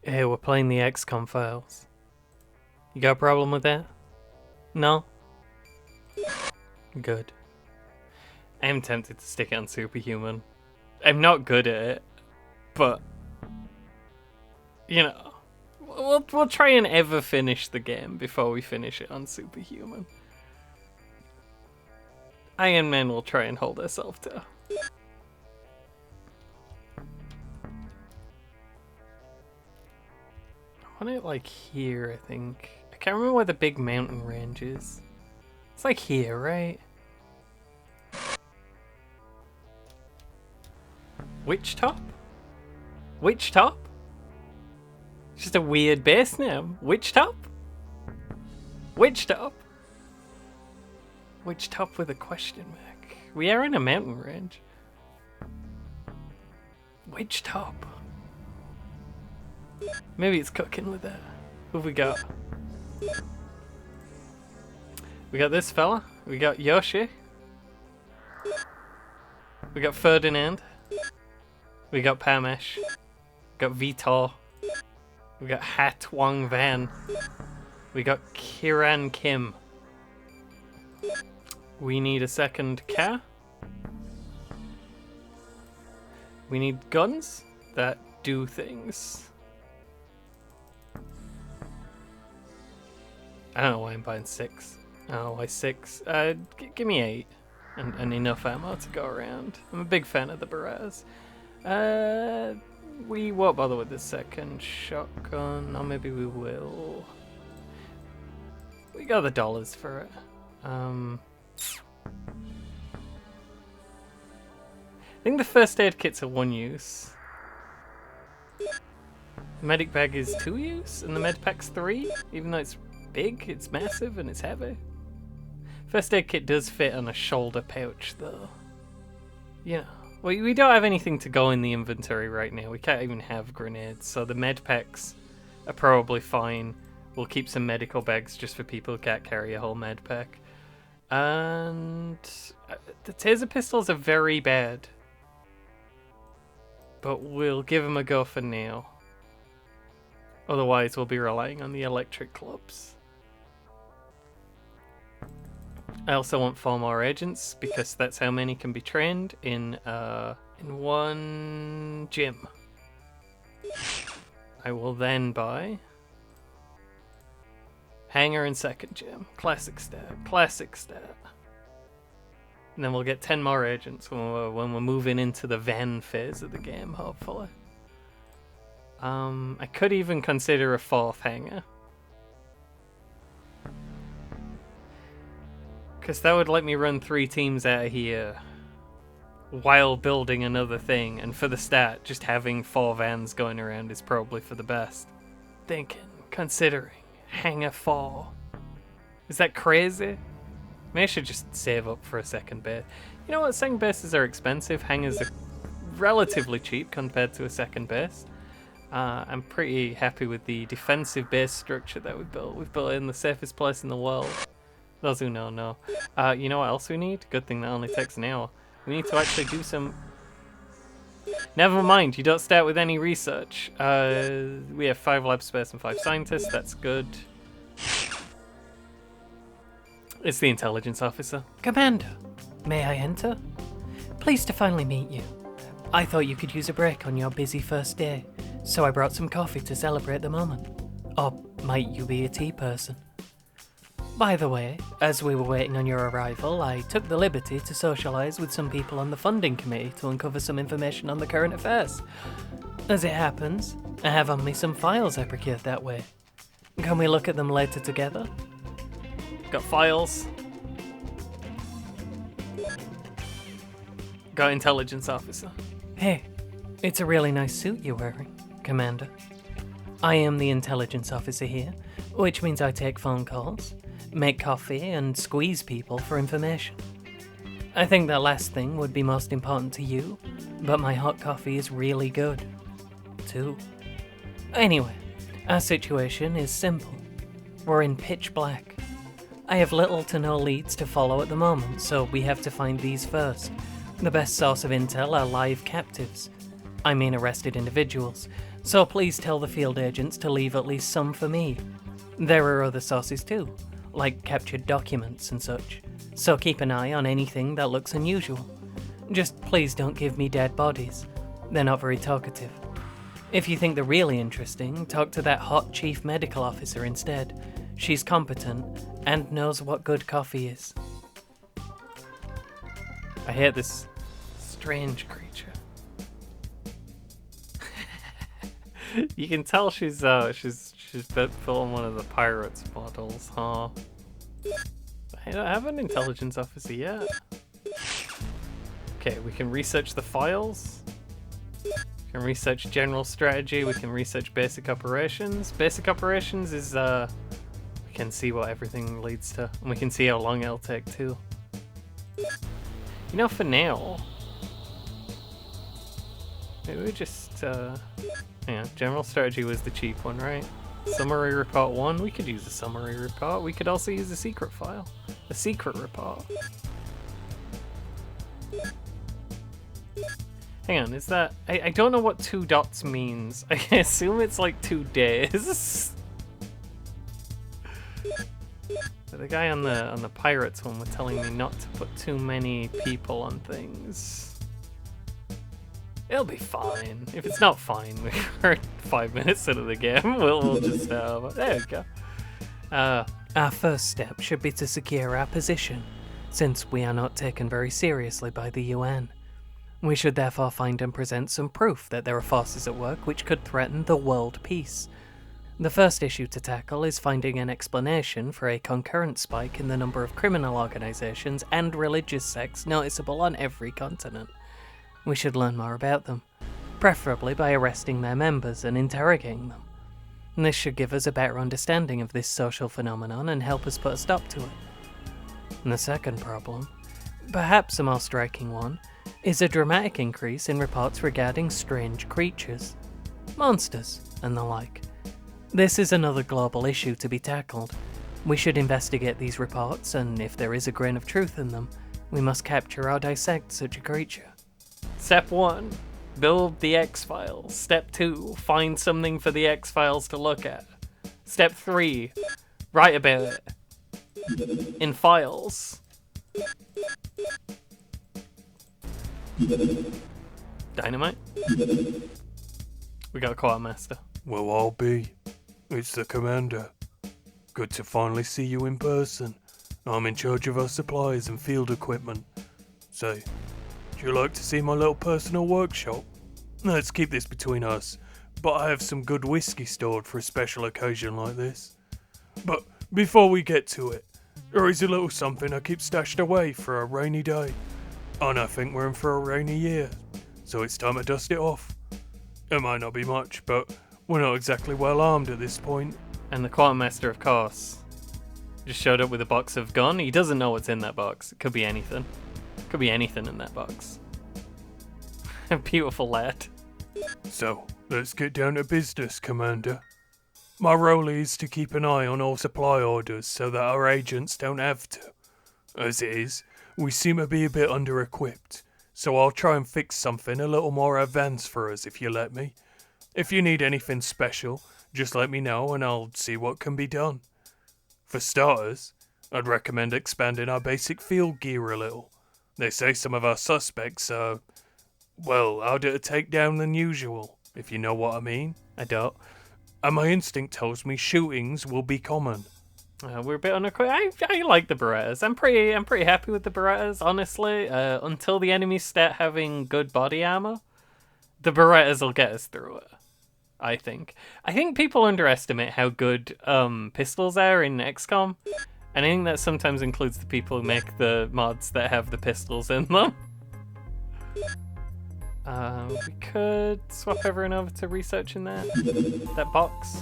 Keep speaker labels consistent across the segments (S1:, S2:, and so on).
S1: Hey, we're playing the XCOM files. You got a problem with that? No? Good. I am tempted to stick it on Superhuman. I'm not good at it, but you know, we'll try and ever finish the game before we finish it on Superhuman. Iron Man will try and hold herself to. I want it like here, I think. I can't remember where the big mountain range is. It's like here, right? Witch Top? Witch Top? It's just a weird base name. Witch Top? Witch Top? Witch Top with a question mark. We are in a mountain range. Witch Top. Maybe it's cooking with that. Who have we got? We got this fella. We got Yoshi. We got Ferdinand. We got Pamesh. We got Vitor. We got Hat Wang Van. We got Kiran Kim. We need a second car. We need guns that do things. I don't know why I'm buying 6. I don't know why 6. Give me 8. And enough ammo to go around. I'm a big fan of the Baraz. We won't bother with the second shotgun. Or maybe we will. We got the dollars for it. I think the first aid kits are 1 use. The medic bag is 2 use, and the med pack's 3, even though it's big, it's massive, and it's heavy. First aid kit does fit on a shoulder pouch, though. You know, we don't have anything to go in the inventory right now. We can't even have grenades, so the med packs are probably fine. We'll keep some medical bags just for people who can't carry a whole med pack. And the taser pistols are very bad, but we'll give them a go for now. Otherwise, we'll be relying on the electric clubs. I also want 4 more agents because that's how many can be trained in one gym. I will then buy hangar and second gym. Classic stat. Classic stat. And then we'll get 10 more agents when we're moving into the van phase of the game, hopefully. I could even consider a 4th hangar. Because that would let me run 3 teams out of here while building another thing. And for the stat, just having 4 vans going around is probably for the best. Considering hangar 4. Is that crazy? Maybe I should just save up for a second base. You know what? Second bases are expensive. Hangars are relatively cheap compared to a second base. I'm pretty happy with the defensive base structure that we've built. We've built it in the safest place in the world. Those who know. You know what else we need? Good thing that only takes an hour. We need to actually do some... Never mind, you don't start with any research. We have 5 lab space and 5 scientists. That's good. It's the intelligence officer.
S2: Commander, may I enter? Pleased to finally meet you. I thought you could use a break on your busy first day, so I brought some coffee to celebrate the moment. Or might you be a tea person? By the way, as we were waiting on your arrival, I took the liberty to socialise with some people on the funding committee to uncover some information on the current affairs. As it happens, I have on me some files I procured that way. Can we look at them later together?
S1: Got files. Got intelligence officer.
S2: Hey, it's a really nice suit you're wearing, Commander. I am the intelligence officer here, which means I take phone calls, make coffee, and squeeze people for information. I think that last thing would be most important to you, but my hot coffee is really good, too. Anyway, our situation is simple. We're in pitch black. I have little to no leads to follow at the moment, so we have to find these first. The best source of intel are live captives. I mean arrested individuals. So please tell the field agents to leave at least some for me. There are other sources too, like captured documents and such, so keep an eye on anything that looks unusual. Just please don't give me dead bodies. They're not very talkative. If you think they're really interesting, talk to that hot chief medical officer instead. She's competent and knows what good coffee is.
S1: I hate this strange creature. You can tell she's filling one of the pirates models, huh? I don't have an intelligence officer yet. Okay, we can research the files. We can research general strategy. We can research basic operations. Basic operations is we can see what everything leads to, and we can see how long it'll take too. You know, for now, maybe we just yeah, general strategy was the cheap one, right? Summary report 1, we could use a summary report. We could also use a secret file. A secret report. Hang on, is that... I don't know what 2 dots means. I assume it's like 2 days. But the guy on the pirates one was telling me not to put too many people on things. It'll be fine. If it's not fine, we're 5 minutes into the game. We'll just there we go.
S2: Our first step should be to secure our position, since we are not taken very seriously by the UN. We should therefore find and present some proof that there are forces at work which could threaten the world peace. The first issue to tackle is finding an explanation for a concurrent spike in the number of criminal organizations and religious sects noticeable on every continent. We should learn more about them, preferably by arresting their members and interrogating them. This should give us a better understanding of this social phenomenon and help us put a stop to it. And the second problem, perhaps a more striking one, is a dramatic increase in reports regarding strange creatures, monsters, and the like. This is another global issue to be tackled. We should investigate these reports, and if there is a grain of truth in them, we must capture or dissect such a creature.
S1: Step 1, build the X-Files. Step 2, find something for the X-Files to look at. Step 3, write about it. In files. Dynamite? We got a quartermaster.
S3: Well, I'll be. It's the commander. Good to finally see you in person. I'm in charge of our supplies and field equipment. Say, would you like to see my little personal workshop? Let's keep this between us, but I have some good whiskey stored for a special occasion like this. But before we get to it, there is a little something I keep stashed away for a rainy day. And I think we're in for a rainy year, so it's time to dust it off. It might not be much, but we're not exactly well armed at this point.
S1: And the quartermaster, of course, just showed up with a box of gun. He doesn't know what's in that box. It could be anything. Could be anything in that box. A beautiful lad.
S3: So, let's get down to business, Commander. My role is to keep an eye on all supply orders so that our agents don't have to. As it is, we seem to be a bit under-equipped, so I'll try and fix something a little more advanced for us if you let me. If you need anything special, just let me know and I'll see what can be done. For starters, I'd recommend expanding our basic field gear a little. They say some of our suspects are, well, harder to take down than usual, if you know what I mean.
S1: I don't.
S3: And my instinct tells me shootings will be common.
S1: We're a bit unequipped. I like the Berettas. I'm pretty happy with the Berettas, honestly. Until the enemies start having good body armor, the Berettas will get us through it. I think people underestimate how good pistols are in XCOM, and I think that sometimes includes the people who make the mods that have the pistols in them. We could swap everyone over to researching that box.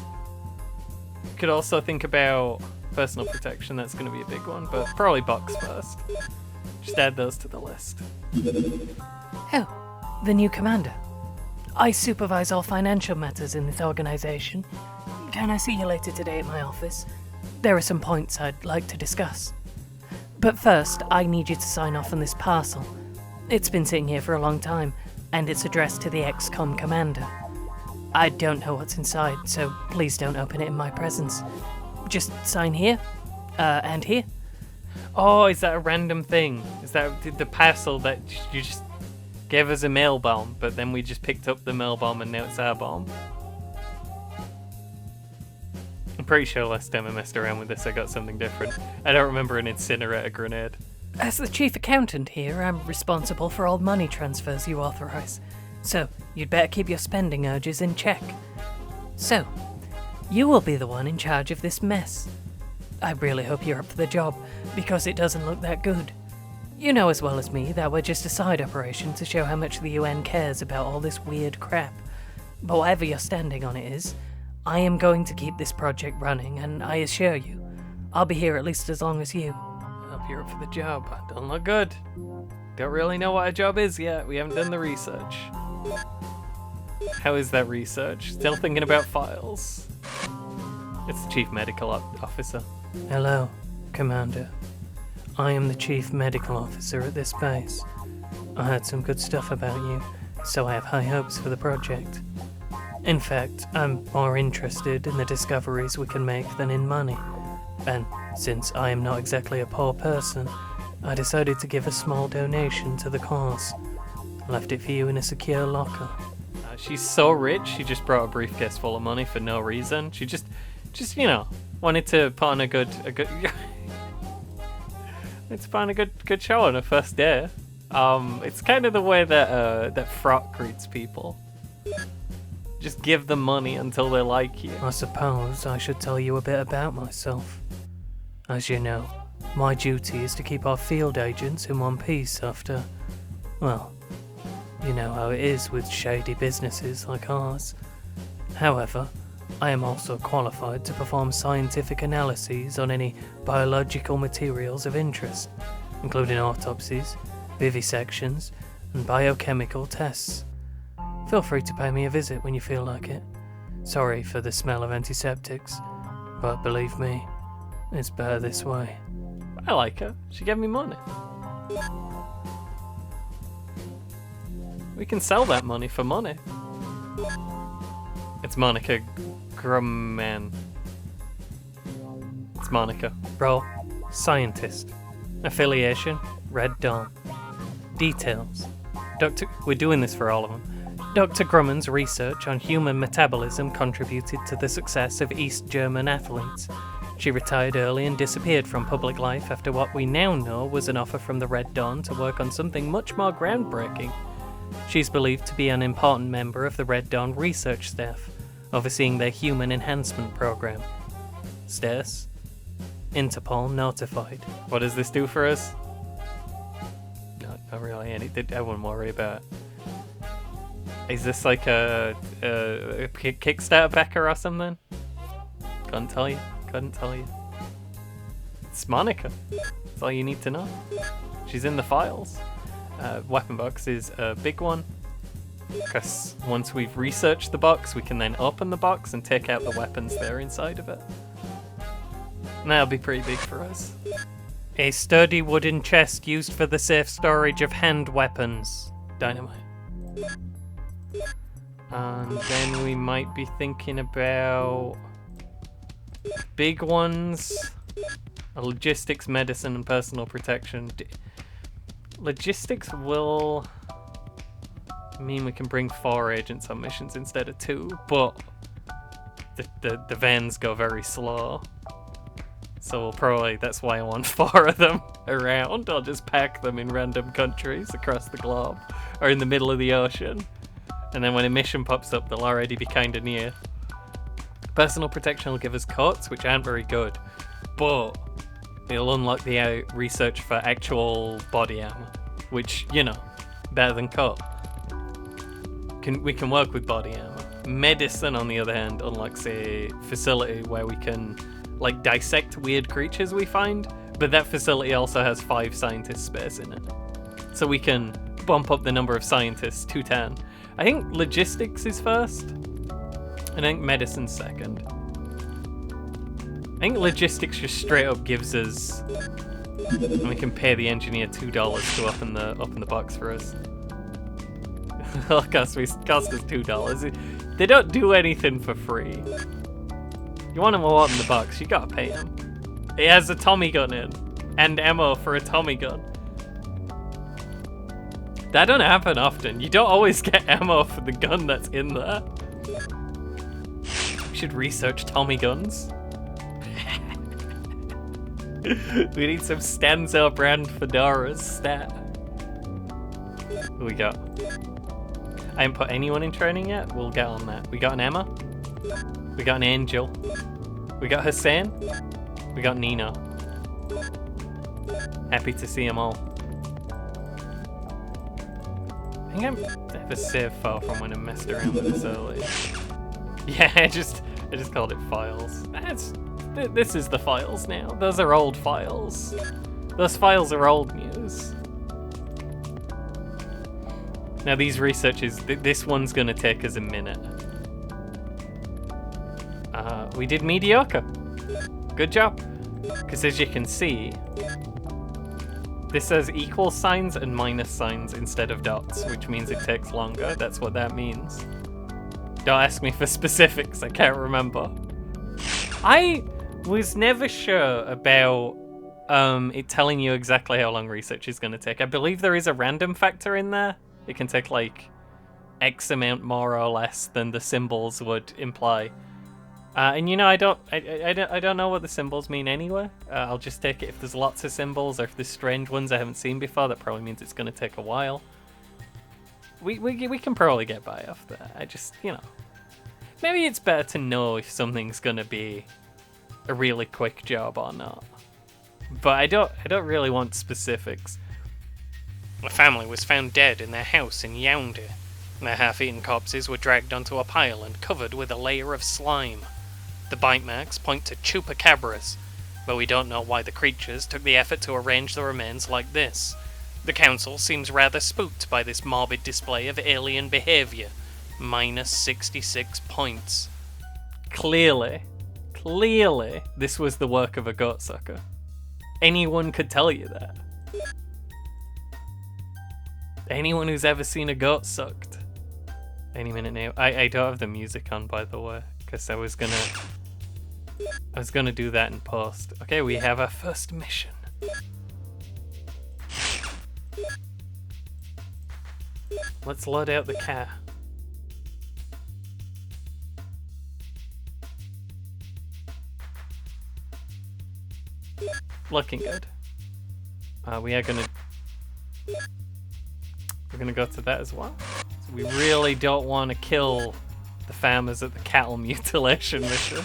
S1: We could also think about personal protection. That's going to be a big one, but probably box first. Just add those to the list.
S2: Oh, the new commander. I supervise all financial matters in this organization. Can I see you later today at my office? There are some points I'd like to discuss. But first, I need you to sign off on this parcel. It's been sitting here for a long time, and it's addressed to the XCOM commander. I don't know what's inside, so please don't open it in my presence. Just sign here, and here.
S1: Oh, is that a random thing? Is that the parcel that you just gave us a mail bomb, but then we just picked up the mail bomb and now it's our bomb? I'm pretty sure last time I messed around with this I got something different. I don't remember an incinerator grenade.
S2: As the chief accountant here, I'm responsible for all money transfers you authorize. So, you'd better keep your spending urges in check. So, you will be the one in charge of this mess. I really hope you're up for the job, because it doesn't look that good. You know as well as me that we're just a side operation to show how much the UN cares about all this weird crap. But whatever your standing on it is, I am going to keep this project running, and I assure you, I'll be here at least as long as you.
S1: Hope you're up for the job. Don't look good. Don't really know what a job is yet. We haven't done the research. How is that research? Still thinking about files. It's the chief medical officer.
S2: Hello, Commander. I am the chief medical officer at this base. I heard some good stuff about you, so I have high hopes for the project. In fact, I'm more interested in the discoveries we can make than in money. And since I am not exactly a poor person, I decided to give a small donation to the cause. I left it for you in a secure locker.
S1: She's so rich, she just brought a briefcase full of money for no reason. She just you know, wanted to put on a good it's put on a good show on her first day. It's kind of the way that that Frot greets people. Just give them money until they like you.
S2: I suppose I should tell you a bit about myself. As you know, my duty is to keep our field agents in one piece after, well, you know how it is with shady businesses like ours. However, I am also qualified to perform scientific analyses on any biological materials of interest, including autopsies, vivisections, and biochemical tests. Feel free to pay me a visit when you feel like it. Sorry for the smell of antiseptics, but believe me, it's better this way.
S1: I like her. She gave me money. We can sell that money for money. It's Monica Grumman. It's Monica.
S2: Role, scientist. Affiliation, Red Dawn. Details. We're doing this for all of them. Dr. Grumman's research on human metabolism contributed to the success of East German athletes. She retired early and disappeared from public life after what we now know was an offer from the Red Dawn to work on something much more groundbreaking. She's believed to be an important member of the Red Dawn research staff, overseeing their human enhancement program. Status: Interpol notified.
S1: What does this do for us? Not really anything. I wouldn't worry about it. Is this like a Kickstarter backer or something? Couldn't tell you. It's Monica. That's all you need to know. She's in the files. Weapon box is a big one, because once we've researched the box, we can then open the box and take out the weapons that are inside of it. And that'll be pretty big for us.
S2: A sturdy wooden chest used for the safe storage of hand weapons.
S1: Dynamite. And then we might be thinking about big ones. Logistics, medicine, and personal protection. Logistics will mean we can bring 4 agents on missions instead of 2, but the vans go very slow. So we'll probably, that's why I want 4 of them around. I'll just pack them in random countries across the globe, or in the middle of the ocean. And then when a mission pops up, they'll already be kind of near. Personal protection will give us coats, which aren't very good, but it'll unlock the research for actual body armor, which, you know, better than coat. We can work with body armor. Medicine, on the other hand, unlocks a facility where we can, like, dissect weird creatures we find, but that facility also has 5 scientist space in it. So we can bump up the number of scientists to 10. I think logistics is first, and I think medicine's second. I think logistics just straight up gives us, and we can pay the engineer $2 to open the box for us. It'll cost us $2. They don't do anything for free. You want them all out in the box, you gotta pay them. It has a Tommy gun in, and ammo for a Tommy gun. That don't happen often. You don't always get ammo for the gun that's in there. We should research Tommy guns. We need some Stanzel brand fedoras stat. Who we got? I haven't put anyone in training yet. We'll get on that. We got an Emma. We got an Angel. We got Hussein. We got Nino. Happy to see them all. I think I have a save file from when I messed around with this earlier. Yeah, I just called it files. This is the files now. Those are old files. Those files are old news. Now these researches, this one's gonna take us a minute. We did mediocre. Good job. Because as you can see, this says equal signs and minus signs instead of dots, which means it takes longer. That's what that means. Don't ask me for specifics, I can't remember. I was never sure about it telling you exactly how long research is going to take. I believe there is a random factor in there. It can take like X amount more or less than the symbols would imply. And you know, I don't know what the symbols mean anyway. I'll just take it if there's lots of symbols or if there's strange ones I haven't seen before. That probably means it's going to take a while. We can probably get by off that. I just, you know, maybe it's better to know if something's going to be a really quick job or not. But I don't really want specifics. A family was found dead in their house in Yaoundé. Their half-eaten corpses were dragged onto a pile and covered with a layer of slime. The bite marks point to chupacabras, but we don't know why the creatures took the effort to arrange the remains like this. The council seems rather spooked by this morbid display of alien behaviour. Minus 66 points. Clearly, this was the work of a goatsucker. Anyone could tell you that. Anyone who's ever seen a goat sucked. Any minute now. I don't have the music on, by the way, because I was gonna do that in post. Okay, we have our first mission. Let's load out the car. Looking good. We're gonna go to that as well. So we really don't want to kill the farmers at the cattle mutilation mission.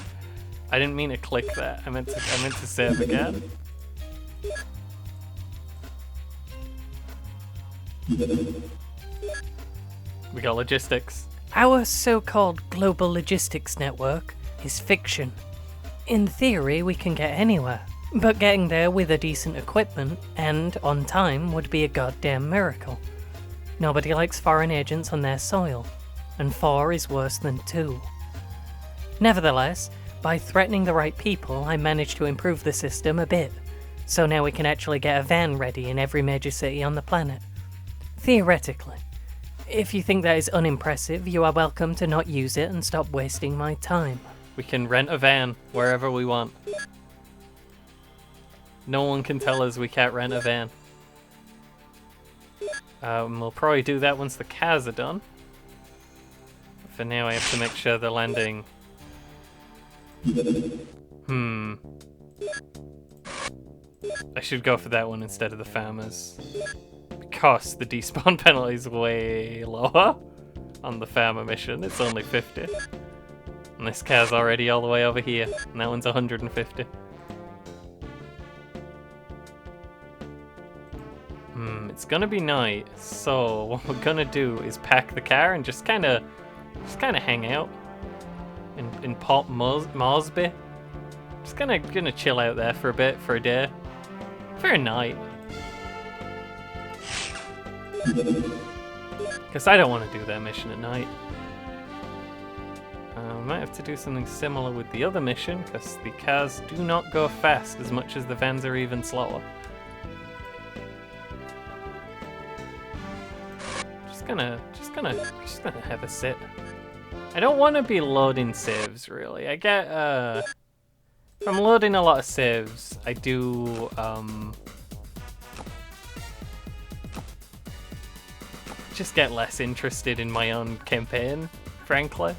S1: I didn't mean to click that. I meant to save again. We got logistics.
S2: Our so-called global logistics network is fiction. In theory, we can get anywhere, but getting there with a decent equipment and on time would be a goddamn miracle. Nobody likes foreign agents on their soil, and 4 is worse than 2. Nevertheless, by threatening the right people, I managed to improve the system a bit, so now we can actually get a van ready in every major city on the planet. Theoretically. If you think that is unimpressive, you are welcome to not use it and stop wasting my time.
S1: We can rent a van wherever we want. No one can tell us we can't rent a van. We'll probably do that once the cars are done. For now, I have to make sure they're landing. I should go for that one instead of the farmers. Because the despawn penalty is way lower on the farmer mission. It's only 50. And this car's already all the way over here. And that one's 150. It's gonna be night, so what we're gonna do is pack the car and just kind of hang out in Port Moresby. Just gonna chill out there for a bit, for a day, for a night. Because I don't want to do that mission at night. Might have to do something similar with the other mission, because the cars do not go fast as much as the vans are even slower. Just gonna have a sit. I don't want to be loading saves, really. I get, if I'm loading a lot of saves, I do, just get less interested in my own campaign, frankly.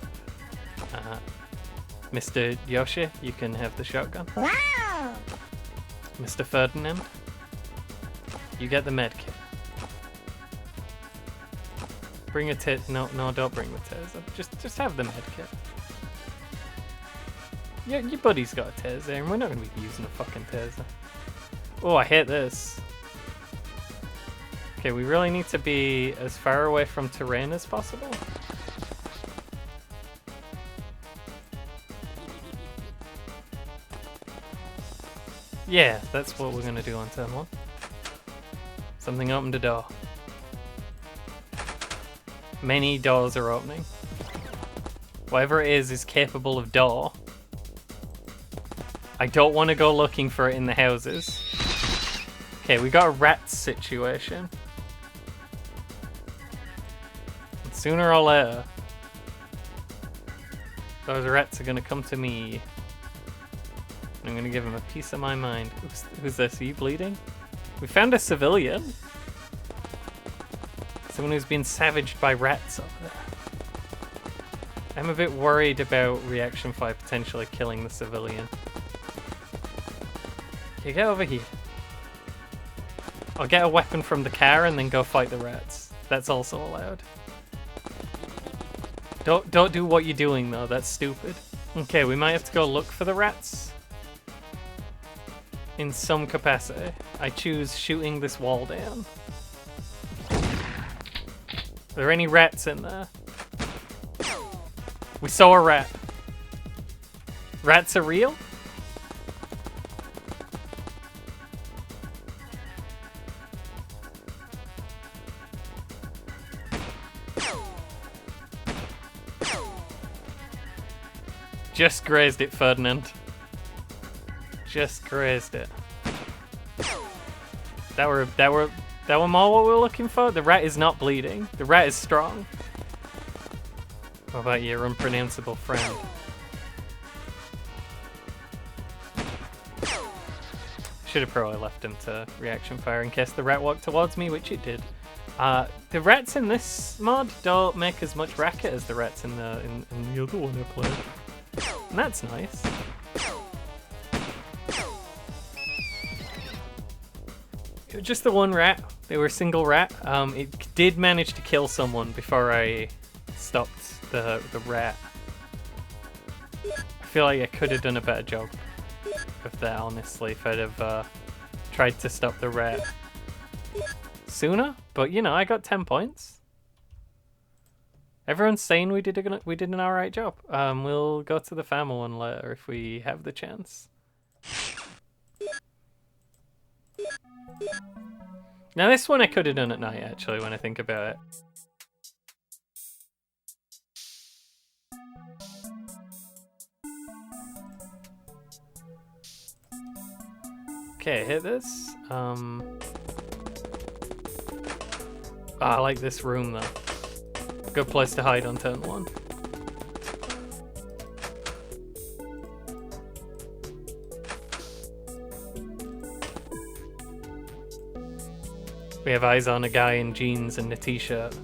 S1: Mr. Yoshi, you can have the shotgun.
S4: Wow!
S1: Mr. Ferdinand, you get the medkit. Bring a no, don't bring the taser. Just have the medkit. Yeah, your buddy's got a taser, and we're not gonna be using a fucking taser. Oh, I hate this. Okay, we really need to be as far away from terrain as possible. Yeah, that's what we're gonna do on turn 1. Something opened a door. Many doors are opening. Whatever it is capable of door. I don't want to go looking for it in the houses. Okay, we got a rat situation. And sooner or later, those rats are gonna come to me. I'm gonna give him a piece of my mind. Who's this? Are you bleeding? We found a civilian. Someone who's been savaged by rats over there. I'm a bit worried about Reaction 5 potentially killing the civilian. Okay, get over here. I'll get a weapon from the car and then go fight the rats. That's also allowed. Don't do what you're doing though, that's stupid. Okay, we might have to go look for the rats. In some capacity. I choose shooting this wall down. Are there any rats in there? We saw a rat. Rats are real? Just grazed it, Ferdinand. Just grazed it. That were more what we were looking for? The rat is not bleeding. The rat is strong. What about your unpronounceable friend? Should have probably left him to reaction fire in case the rat walked towards me, which it did. The rats in this mod don't make as much racket as the rats in the other one I played. And that's nice. Just the one rat. They were a single rat. It did manage to kill someone before I stopped the rat. I feel like I could have done a better job of that, honestly, if I'd have tried to stop the rat sooner. But you know, I got 10 points. Everyone's saying we did an alright job. We'll go to the farmer one later if we have the chance. Now this one I could have done at night, actually, when I think about it. Okay, hit this. I like this room though. Good place to hide on turn 1. We have eyes on a guy in jeans and a t-shirt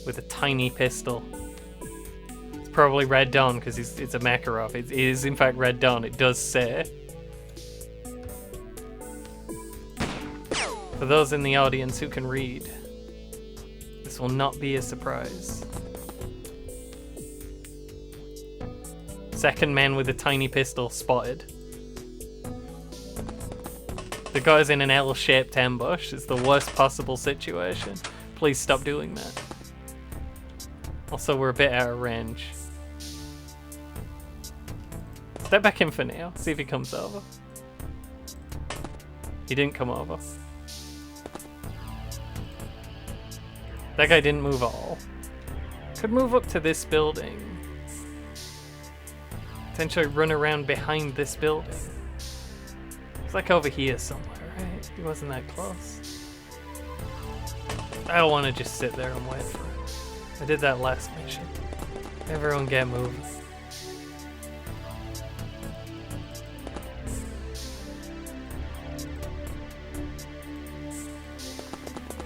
S1: with a tiny pistol. It's probably Red Dawn because it's a Makarov. It is in fact Red Dawn, it does say. For those in the audience who can read, this will not be a surprise. Second man with a tiny pistol spotted. The guy's in an L-shaped ambush. It's the worst possible situation. Please stop doing that. Also, we're a bit out of range. Step back in for now. See if he comes over. He didn't come over. That guy didn't move at all. Could move up to this building. Potentially run around behind this building. It's like over here somewhere, right? He wasn't that close. I don't want to just sit there and wait for it. I did that last mission. Everyone get moving.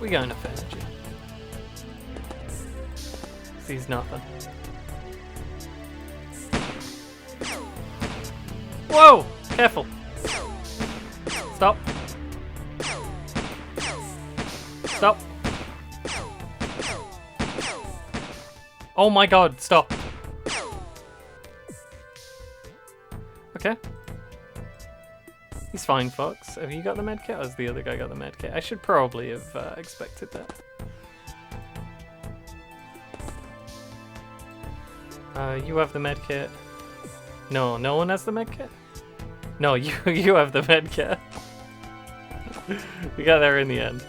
S1: We got enough energy. Sees nothing. Whoa! Careful. Stop. Stop. Oh my god, stop. Okay. He's fine, folks. Have you got the medkit, or has the other guy got the medkit? I should probably have expected that. You have the medkit. No, no one has the medkit? No, you have the medkit. We got there in the end.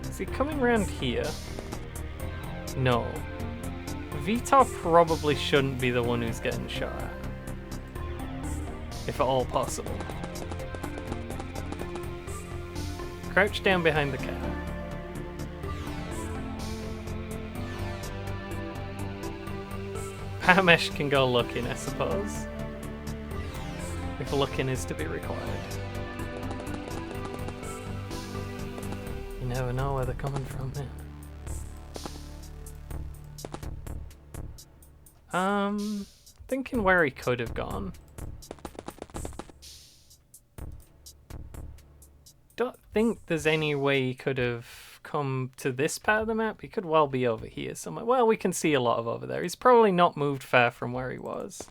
S1: Is he coming around here? No. Vitar probably shouldn't be the one who's getting shot at. If at all possible. Crouch down behind the cat. Paramesh can go looking, I suppose. If looking is to be required. You never know where they're coming from, man. Thinking where he could have gone. Don't think there's any way he could have come to this part of the map. He could well be over here somewhere. Well, we can see a lot of over there. He's probably not moved far from where he was.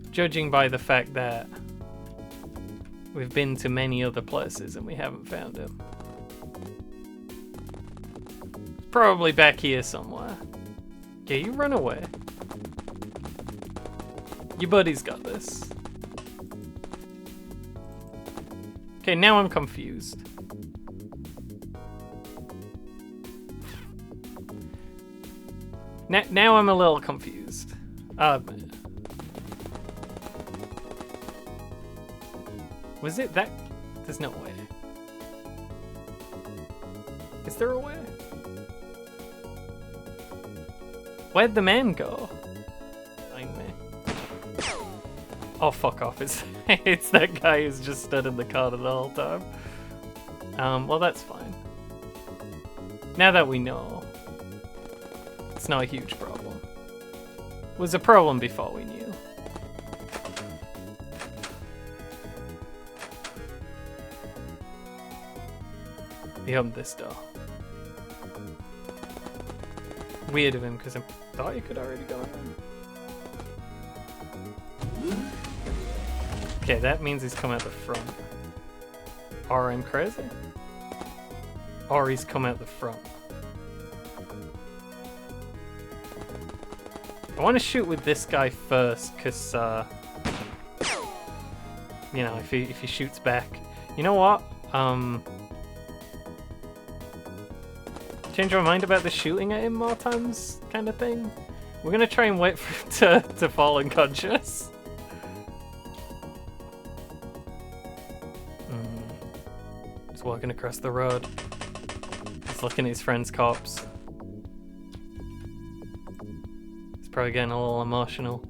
S1: Judging by the fact that we've been to many other places and we haven't found him. Probably back here somewhere. Yeah, you run away. Your buddy's got this. Okay, now I'm confused. Now I'm a little confused. I'll admit it. Was it that? There's no way. Is there a way? Where'd the man go? Find me. Oh, fuck off. It's that guy who's just stood in the corner the whole time. Well, that's fine. Now that we know, it's not a huge problem. It was a problem before we knew. He opened this door. Weird of him, because I thought he could already go in. Okay, that means he's come out the front. Or I'm crazy? Or he's come out the front. I want to shoot with this guy first, because, you know, if he shoots back. You know what? Change our mind about the shooting at him more times kind of thing. We're gonna try and wait for him to fall unconscious. He's walking across the road. He's looking at his friend's corpse. He's probably getting a little emotional.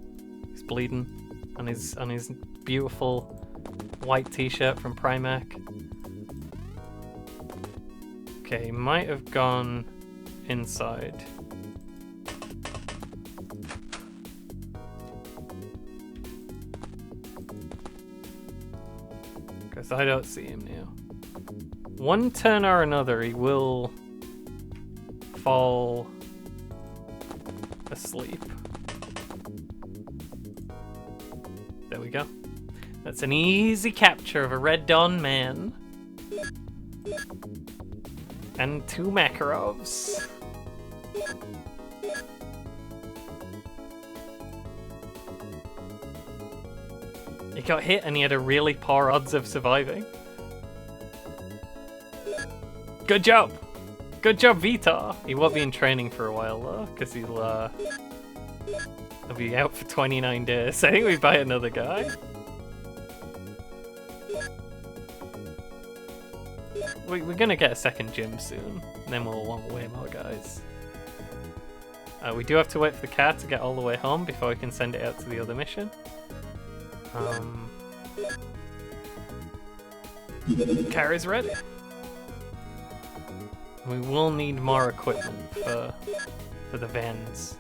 S1: He's bleeding on his beautiful white t-shirt from Primark. Okay, he might have gone inside. Because I don't see him now. One turn or another, he will fall asleep. There we go. That's an easy capture of a Red Dawn man. And 2 Makarovs. He got hit and he had a really poor odds of surviving. Good job! Good job, Vitar! He won't be in training for a while though, because he'll be out for 29 days. I think we buy another guy. we're gonna get a second gym soon, and then we'll want way more guys. We do have to wait for the car to get all the way home before we can send it out to the other mission. Car is ready. We will need more equipment for the vans.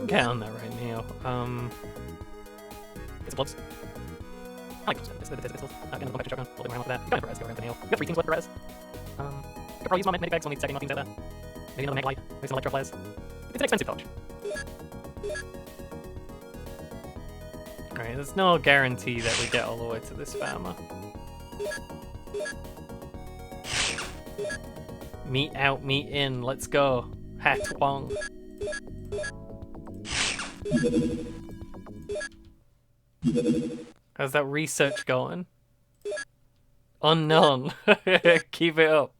S1: Get on that right now. Get some gloves. I like those. It's not gonna go back to shotgun. We'll live around with that. Go ahead for res. Go around for Neo. We got 3 teams left for res. Could probably use more medic bags. We'll need second things like that. Maybe another mag light. Maybe some electro flares. It's an expensive torch. Alright, there's no guarantee that we get all the way to this farmer. Meet out, meet in. Let's go. Hat Wong. How's that research going? Unknown. Keep it up.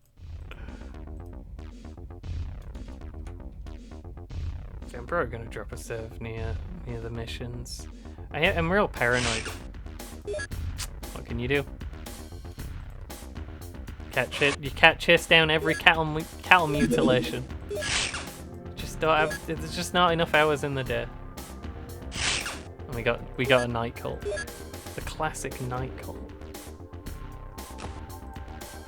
S1: Okay, I'm probably gonna drop a serve near the missions. I'm real paranoid. What can you do? You can't chase down every cattle mutilation. Just don't have. There's just not enough hours in the day. And we got a night cult. The classic night cult.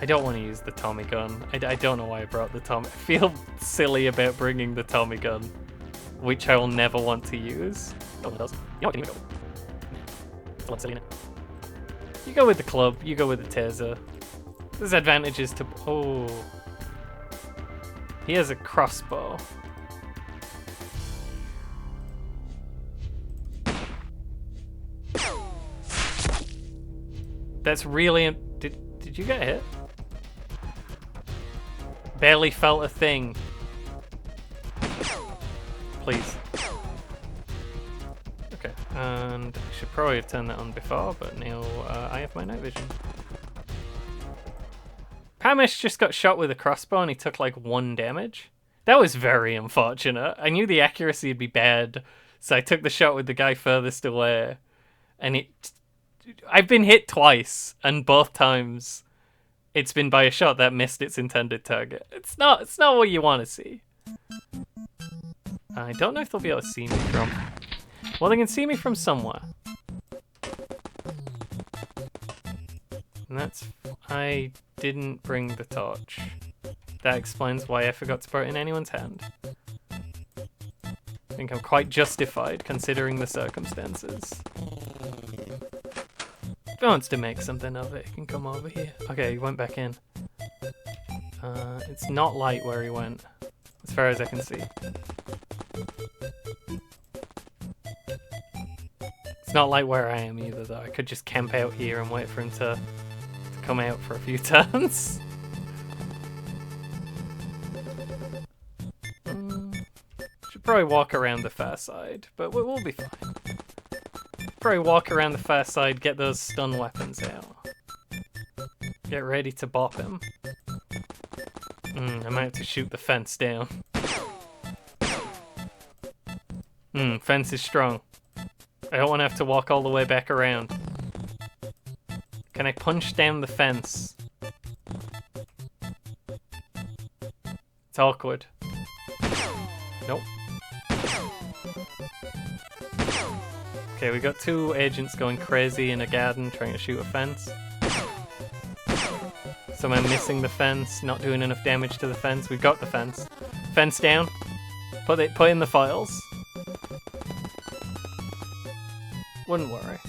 S1: I don't want to use the Tommy gun. I don't know why I brought the Tommy. I feel silly about bringing the Tommy gun, which I will never want to use. No one does. You know what? I didn't even go. It's a little silly, innit? You go with the club. You go with the taser. There's advantages to. Oh, he has a crossbow. That's really. Did you get hit? Barely felt a thing. Please. Okay, and I should probably have turned that on before, but now I have my night vision. Pamish just got shot with a crossbow and he took like 1 damage. That was very unfortunate. I knew the accuracy would be bad, so I took the shot with the guy furthest away. And I've been hit twice, and both times it's been by a shot that missed its intended target. It's not what you want to see. I don't know if they'll be able to see me from. Well, they can see me from somewhere. And that's. I didn't bring the torch. That explains why I forgot to put it in anyone's hand. I think I'm quite justified considering the circumstances. If he wants to make something of it, he can come over here. Okay, he went back in. It's not light where he went, as far as I can see. It's not light where I am either, though. I could just camp out here and wait for him to come out for a few turns. Should probably walk around the far side, but we'll be fine. Probably walk around the far side, get those stun weapons out. Get ready to bop him. I might have to shoot the fence down. Fence is strong. I don't want to have to walk all the way back around. Can I punch down the fence? It's awkward. Nope. Okay, we got 2 agents going crazy in a garden trying to shoot a fence. Some are missing the fence, not doing enough damage to the fence. We've got the fence. Fence down. Put in the files. Wouldn't worry.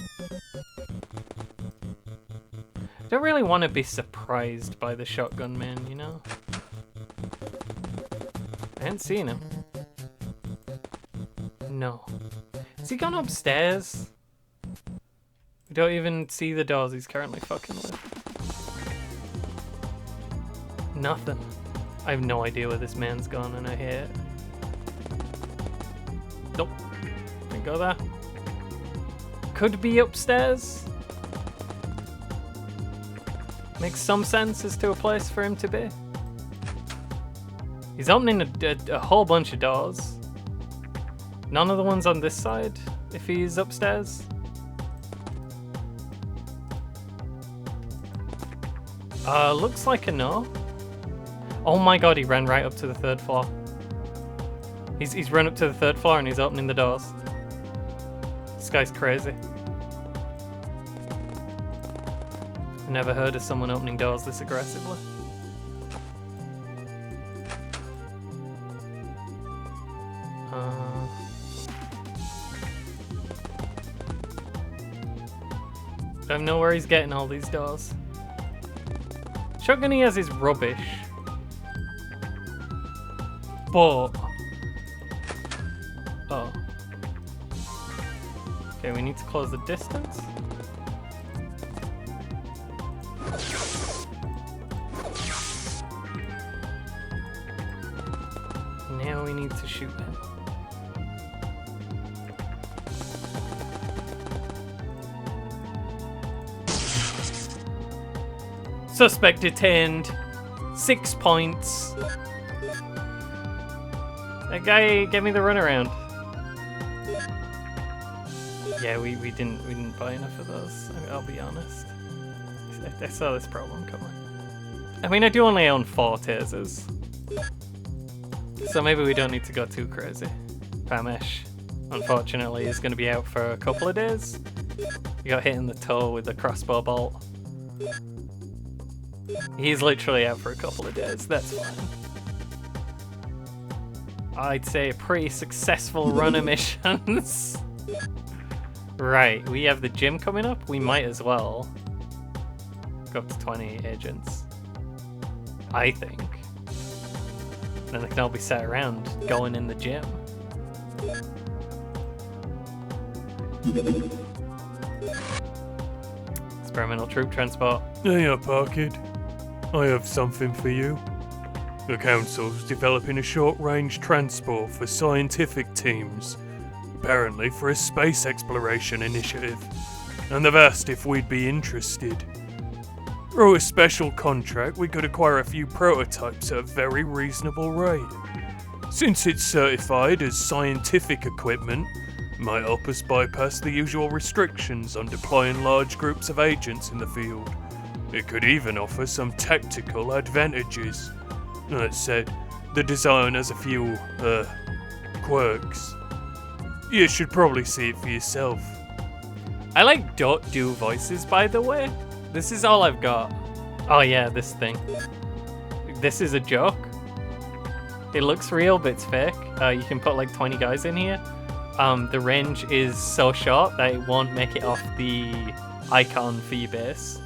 S1: Don't really want to be surprised by the shotgun man, you know? I hadn't seen him. No. Has he gone upstairs? We don't even see the doors he's currently fucking with. Nothing. I have no idea where this man's gone and I hate it. Nope. Didn't go there. Could be upstairs. Makes some sense as to a place for him to be. He's opening a whole bunch of doors. None of the ones on this side, if he's upstairs. Looks like a no. Oh my god, he ran right up to the 3rd floor. He's run up to the 3rd floor and he's opening the doors. This guy's crazy. I never heard of someone opening doors this aggressively. I don't know where he's getting all these doors. Shotgun he has is rubbish. But... oh. Okay, we need to close the distance. Now we need to shoot him. Suspect detained. 6 points. That guy gave me the runaround. Yeah, we didn't buy enough of those. I'll be honest. I saw this problem coming. I mean, I do only own 4 tasers, so maybe we don't need to go too crazy. Pamesh, unfortunately, is going to be out for a couple of days. He got hit in the toe with a crossbow bolt. He's literally out for a couple of days. That's fine. I'd say pretty successful run of missions. Right, we have the gym coming up. We might as well go up to 20 agents. I think. Then they can all be sat around going in the gym. Experimental troop transport.
S3: Hiya, Parkid. I have something for you. The Council's developing a short-range transport for scientific teams, apparently for a space exploration initiative, and they've asked if we'd be interested. Through a special contract, we could acquire a few prototypes at a very reasonable rate. Since it's certified as scientific equipment, it might help us bypass the usual restrictions on deploying large groups of agents in the field. It could even offer some tactical advantages. That said, the design has a few, quirks. You should probably see it for yourself.
S1: I like don't do voices, by the way. This is all I've got. Oh yeah, this thing. This is a joke. It looks real, but it's fake. You can put like 20 guys in here. The range is so short that it won't make it off the icon for your base.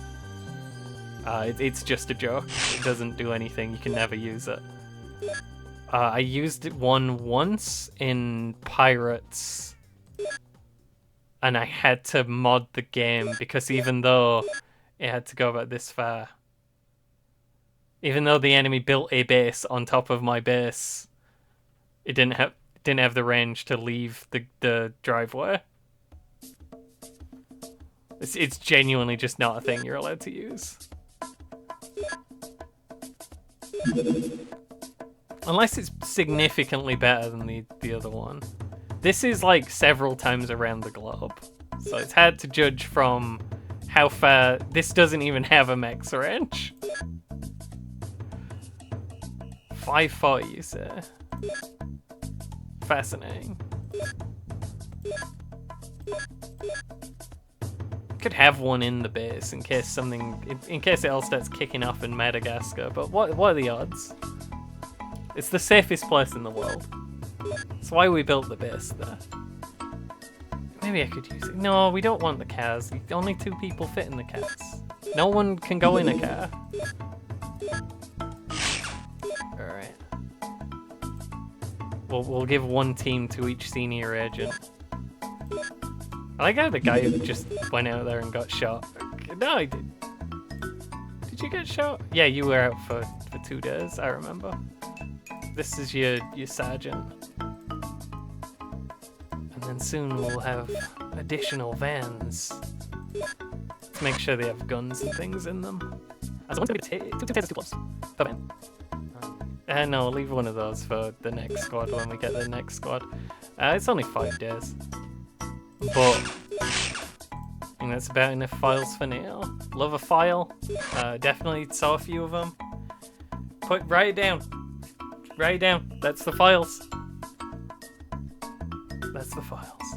S1: It's just a joke. It doesn't do anything. You can never use it. I used one once in Pirates, and I had to mod the game because even though it had to go about this far, even though the enemy built a base on top of my base, it didn't have the range to leave the driveway. It's genuinely just not a thing you're allowed to use. Unless it's significantly better than the other one. This is like several times around the globe. So it's hard to judge from how far... This doesn't even have a max range. 540, you say? Fascinating. Could have one in the base in case something... In case it all starts kicking off in Madagascar, but what are the odds? It's the safest place in the world. That's why we built the base there. Maybe I could use it. No, we don't want the cars. Only 2 people fit in the cars. No one can go in a car. Alright. We'll give 1 team to each senior agent. I like how the guy who just went out there and got shot. No, I did. Did you get shot? Yeah, you were out for 2 days, I remember. This is your sergeant. And then soon we'll have additional vans. Let's make sure they have guns and things in them. As one's gonna be 2 tasers, 2 clubs per van. No, leave one of those for the next squad when we get the next squad. It's only 5 days. But, think that's about enough files for now. Love a file. Definitely saw a few of them. Write it down. Write it down. That's the files. That's the files.